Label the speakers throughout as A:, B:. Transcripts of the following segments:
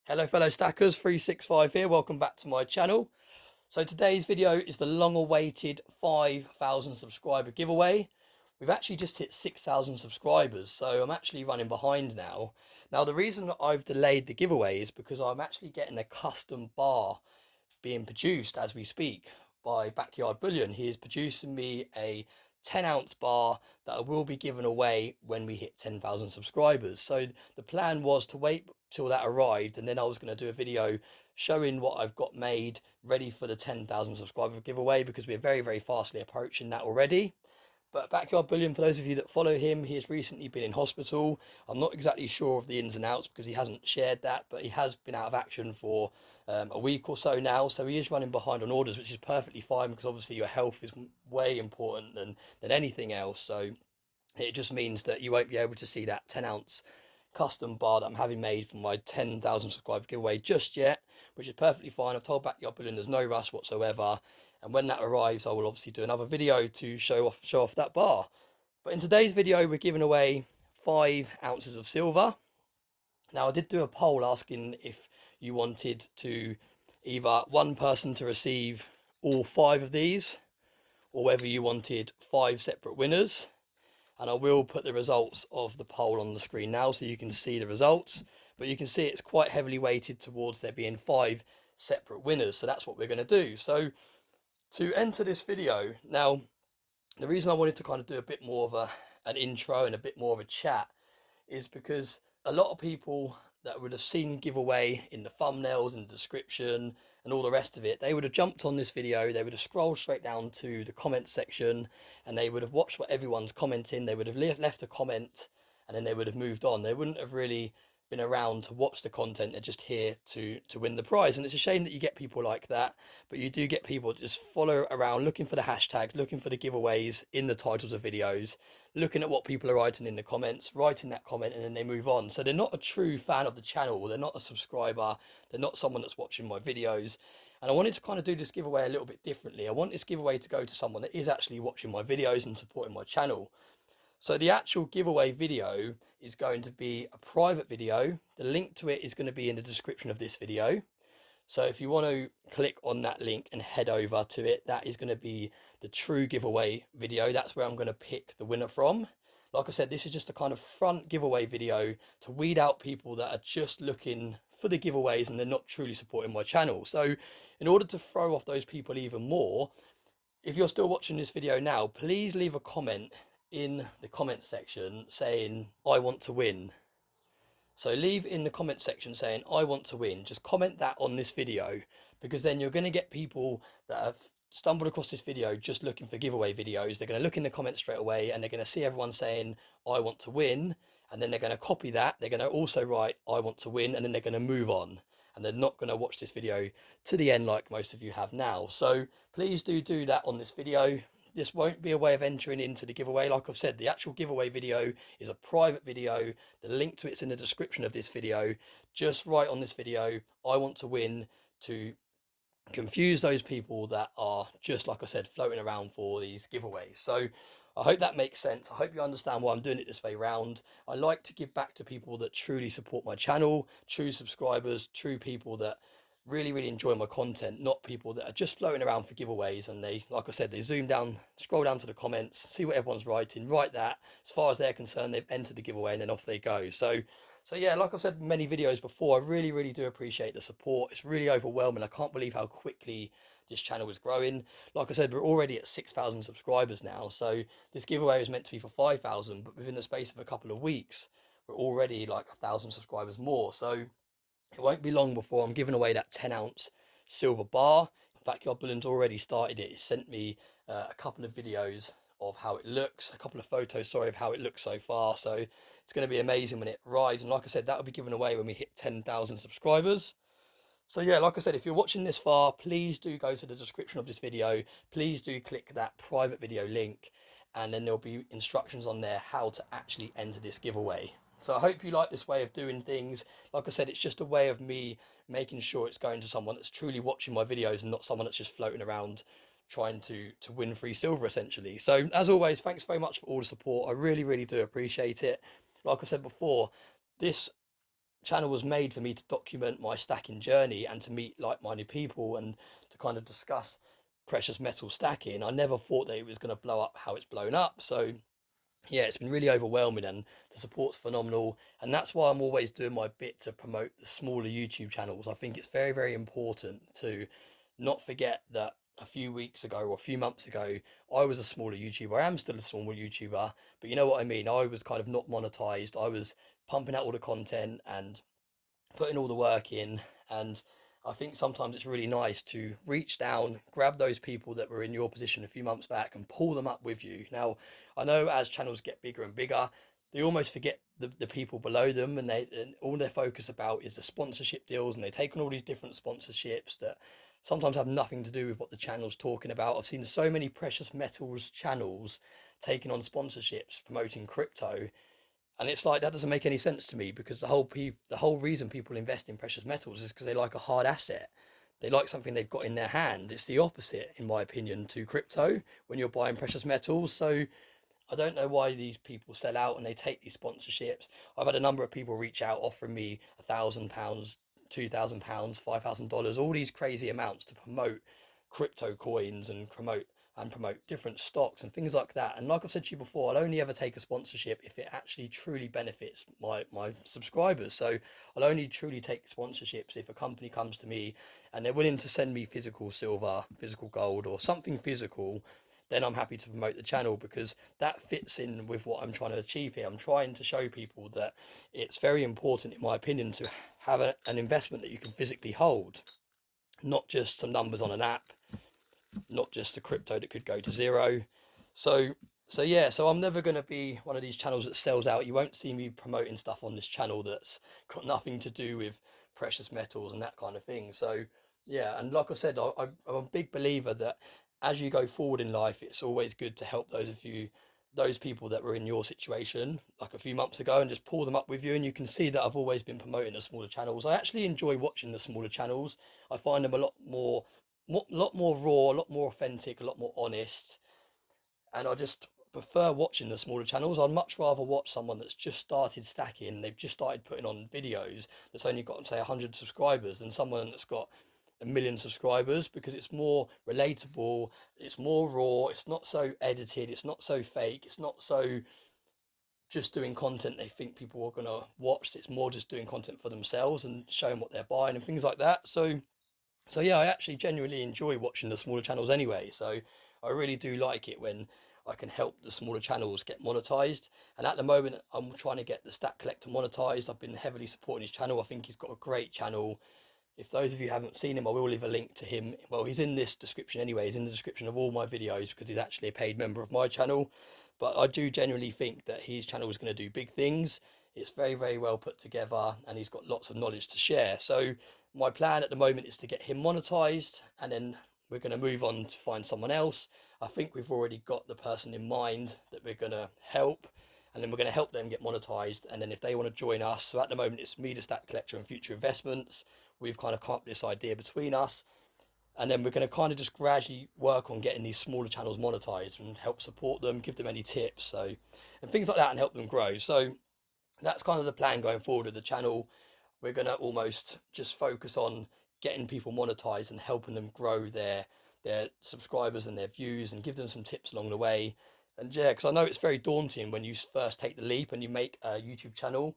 A: Hello fellow stackers, 365 here, welcome back to my channel. So today's video is the long awaited 5,000 subscriber giveaway. We've actually just hit 6,000 subscribers, so I'm actually running behind now. Now the reason that I've delayed the giveaway is because I'm actually getting a custom bar being produced as we speak by Backyard Bullion. He is producing me a 10-ounce bar that I will be giving away when we hit 10,000 subscribers. So the plan was to wait till that arrived, and then I was going to do a video showing what I've got made ready for the 10,000 subscriber giveaway, because we're very fastly approaching that already. But Backyard Bullion, for those of you that follow him, he has recently been in hospital. I'm not exactly sure of the ins and outs because he hasn't shared that, but he has been out of action for a week or so now. So he is running behind on orders, which is perfectly fine because obviously your health is way important than anything else. So it just means that you won't be able to see that 10-ounce custom bar that I'm having made for my 10,000 subscriber giveaway just yet, which is perfectly fine. I've told Backyard Bullion there's no rush whatsoever. And when that arrives, I will obviously do another video to show off that bar. But in today's video, we're giving away 5 ounces of silver. Now, I did do a poll asking if you wanted to either one person to receive all 5 of these, or whether you wanted 5 separate winners. And I will put the results of the poll on the screen now so you can see the results. But you can see it's quite heavily weighted towards there being 5 separate winners. So that's what we're going to do. So to enter this video, now the reason I wanted to kind of do a bit more of an intro and a bit more of a chat is because a lot of people that would have seen giveaway in the thumbnails and the description and all the rest of it, they would have jumped on this video, they would have scrolled straight down to the comment section, and they would have watched what everyone's commenting, they would have left a comment, and then they would have moved on. They wouldn't have really been around to watch the content. They're just here to win the prize. And it's a shame that you get people like that, but you do get people that just follow around looking for the hashtags, looking for the giveaways in the titles of videos, looking at what people are writing in the comments, writing that comment, and then they move on. So they're not a true fan of the channel, they're not a subscriber, they're not someone that's watching my videos. And I wanted to kind of do this giveaway a little bit differently. I want this giveaway to go to someone that is actually watching my videos and supporting my channel. So the actual giveaway video is going to be a private video. The link to it is going to be in the description of this video. So if you want to click on that link and head over to it, that is going to be the true giveaway video. That's where I'm going to pick the winner from. Like I said, this is just a kind of front giveaway video to weed out people that are just looking for the giveaways and they're not truly supporting my channel. So in order to throw off those people even more, if you're still watching this video now, please leave a comment in the comment section saying, I want to win. So leave in the comment section saying, I want to win. Just comment that on this video, because then you're going to get people that have stumbled across this video just looking for giveaway videos. They're going to look in the comments straight away and they're going to see everyone saying, I want to win. And then they're going to copy that. They're going to also write, I want to win. And then they're going to move on. And they're not going to watch this video to the end like most of you have now. So please do that on this video. This won't be a way of entering into the giveaway. Like I've said, the actual giveaway video is a private video. The link to it's in the description of this video. Just write on this video, I want to win, to confuse those people that are just, like I said, floating around for these giveaways. So I hope that makes sense. I hope you understand why I'm doing it this way round. I like to give back to people that truly support my channel, true subscribers, true people that really enjoy my content, not people that are just floating around for giveaways. And they, like I said, they zoom down, scroll down to the comments, see what everyone's writing, write that. As far as they're concerned, they've entered the giveaway and then off they go. So yeah, like I've said in many videos before, I really do appreciate the support. It's really overwhelming. I can't believe how quickly this channel is growing. Like I said, we're already at 6,000 subscribers now. So this giveaway was meant to be for 5,000, but within the space of a couple of weeks, we're already like 1,000 subscribers more. So it won't be long before I'm giving away that 10-ounce silver bar. Backyard Bullion's already started it. It sent me a couple of videos of how it looks, a couple of photos, sorry, of how it looks so far. So it's going to be amazing when it arrives. And like I said, that'll be given away when we hit 10,000 subscribers. So yeah, like I said, if you're watching this far, please do go to the description of this video. Please do click that private video link, and then there'll be instructions on there how to actually enter this giveaway. So I hope you like this way of doing things. Like I said, it's just a way of me making sure it's going to someone that's truly watching my videos and not someone that's just floating around trying to win free silver essentially. So as always, thanks very much for all the support. I really do appreciate it. Like I said before, this channel was made for me to document my stacking journey and to meet like-minded people and to kind of discuss precious metal stacking. I never thought that it was going to blow up how it's blown up. So yeah, it's been really overwhelming and the support's phenomenal. And that's why I'm always doing my bit to promote the smaller YouTube channels. I think it's very, very important to not forget that a few weeks ago or a few months ago, I was a smaller YouTuber. I am still a smaller YouTuber, but you know what I mean? I was kind of not monetized. I was pumping out all the content and putting all the work in. And I think sometimes it's really nice to reach down, grab those people that were in your position a few months back and pull them up with you. Now, I know as channels get bigger and bigger, they almost forget the people below them, and all their focus about is the sponsorship deals, and they take on all these different sponsorships that sometimes have nothing to do with what the channel's talking about. I've seen so many precious metals channels taking on sponsorships promoting crypto, and it's like that doesn't make any sense to me, because the whole reason people invest in precious metals is because they like a hard asset. They like something they've got in their hand. It's the opposite, in my opinion, to crypto when you're buying precious metals. So I don't know why these people sell out and they take these sponsorships. I've had a number of people reach out offering me £1,000, £2,000, $5,000, all these crazy amounts to promote crypto coins and promote different stocks and things like that. And like I've said to you before, I'll only ever take a sponsorship if it actually truly benefits my subscribers. So I'll only truly take sponsorships if a company comes to me and they're willing to send me physical silver, physical gold, or something physical. Then I'm happy to promote the channel, because that fits in with what I'm trying to achieve here. I'm trying to show people that it's very important, in my opinion, to have an investment that you can physically hold, not just some numbers on an app, not just a crypto that could go to zero. So yeah, so I'm never going to be one of these channels that sells out. You won't see me promoting stuff on this channel that's got nothing to do with precious metals and that kind of thing. So yeah, and like I said, I'm a big believer that as you go forward in life, it's always good to help those people that were in your situation like a few months ago, and just pull them up with you. And you can see that I've always been promoting the smaller channels. I actually enjoy watching the smaller channels. I find them a lot more raw, a lot more authentic, a lot more honest, and I just prefer watching the smaller channels. I'd much rather watch someone that's just started stacking, they've just started putting on videos, that's only got, say, 100 subscribers, than someone that's got a million subscribers, because it's more relatable, it's more raw, it's not so edited, it's not so fake, it's not so just doing content they think people are going to watch. It's more just doing content for themselves and showing what they're buying and things like that. So yeah, I actually genuinely enjoy watching the smaller channels anyway. So I really do like it when I can help the smaller channels get monetized. And at the moment, I'm trying to get the Stack Collector monetized. I've been heavily supporting his channel. I think he's got a great channel. If those of you haven't seen him, I will leave a link to him. Well, he's in this description anyway. He's in the description of all my videos, because he's actually a paid member of my channel. But I do genuinely think that his channel is going to do big things. It's very, very well put together, and he's got lots of knowledge to share. So my plan at the moment is to get him monetized, and then we're going to move on to find someone else. I think we've already got the person in mind that we're going to help, and then we're going to help them get monetized. And then if they want to join us, so at the moment it's me, the Stack Collector, and Future Investments. We've kind of come up with this idea between us, and then we're going to kind of just gradually work on getting these smaller channels monetized and help support them, give them any tips, so, and things like that, and help them grow. So that's kind of the plan going forward with the channel. We're going to almost just focus on getting people monetized and helping them grow their subscribers and their views, and give them some tips along the way. And yeah, because I know it's very daunting when you first take the leap and you make a YouTube channel,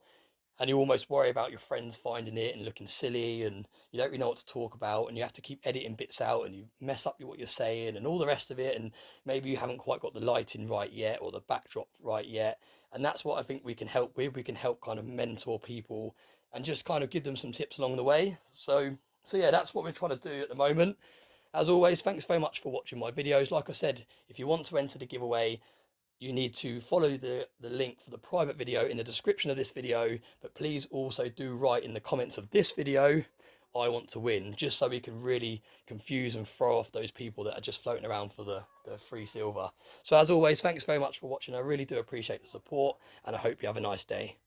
A: and you almost worry about your friends finding it and looking silly, and you don't really know what to talk about, and you have to keep editing bits out, and you mess up what you're saying and all the rest of it, and maybe you haven't quite got the lighting right yet or the backdrop right yet. And that's what I think we can help with. We can help kind of mentor people and just kind of give them some tips along the way. So yeah, that's what we're trying to do at the moment. As always, thanks very much for watching my videos. Like I said, if you want to enter the giveaway, you need to follow the link for the private video in the description of this video. But please also do write in the comments of this video, I want to win, just so we can really confuse and throw off those people that are just floating around for the free silver. So as always, thanks very much for watching. I really do appreciate the support, and I hope you have a nice day.